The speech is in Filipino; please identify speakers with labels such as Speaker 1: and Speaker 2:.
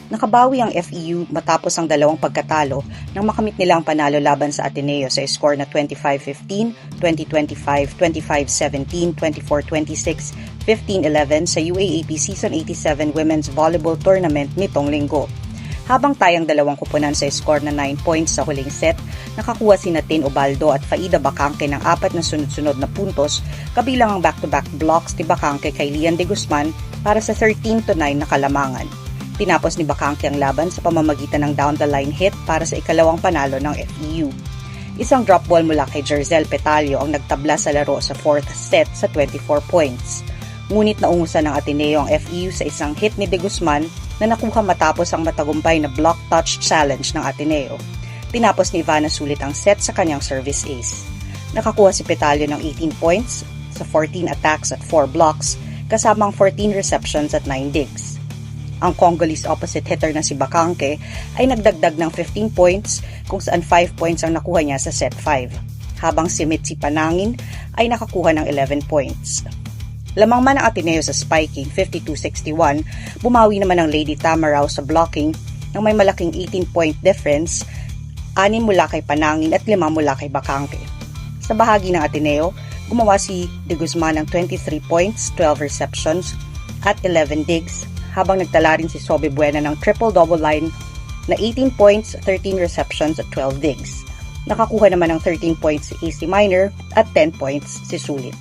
Speaker 1: Nakabawi ang FEU matapos ang dalawang pagkatalo nang makamit nila ang panalo laban sa Ateneo sa score na 25-15, 20-25, 25-17, 24-26, 15-11 sa UAAP Season 87 Women's Volleyball Tournament nitong linggo. Habang tayang dalawang kupunan sa score na 9 points sa huling set, nakakuha si Tin Ubaldo at Faida Bacangque ng 4 na sunod-sunod na puntos, kabilang ang back-to-back blocks ni Bacangque kay Lian de Guzman para sa 13-9 na kalamangan. Tinapos ni Bacangque ang laban sa pamamagitan ng down-the-line hit para sa ikalawang panalo ng FEU. Isang drop ball mula kay Jerzel Petalio ang nagtabla sa laro sa 4th set sa 24 points. Ngunit naungusan ng Ateneo ang FEU sa isang hit ni de Guzman na nakuha matapos ang matagumpay na block touch challenge ng Ateneo. Tinapos ni Ivana sulit ang set sa kanyang service ace. Nakakuha si Petalio ng 18 points sa 14 attacks at 4 blocks, kasamang 14 receptions at 9 digs. Ang Congolese opposite hitter na si Bacangque ay nagdagdag ng 15 points kung saan 5 points ang nakuha niya sa set 5, habang si Mitzi Panangin ay nakakuha ng 11 points. Lamang man ang Ateneo sa spiking 52-61, bumawi naman ang Lady Tamaraw sa blocking ng may malaking 18-point difference, 6 mula kay Panangin at 5 mula kay Bacangque. Sa bahagi ng Ateneo, gumawa si de Guzman ng 23 points, 12 receptions at 11 digs, habang nagtala rin si Sobe Buena ng triple-double line na 18 points, 13 receptions at 12 digs. Nakakuha naman ng 13 points si AC Minor at 10 points si Sulit.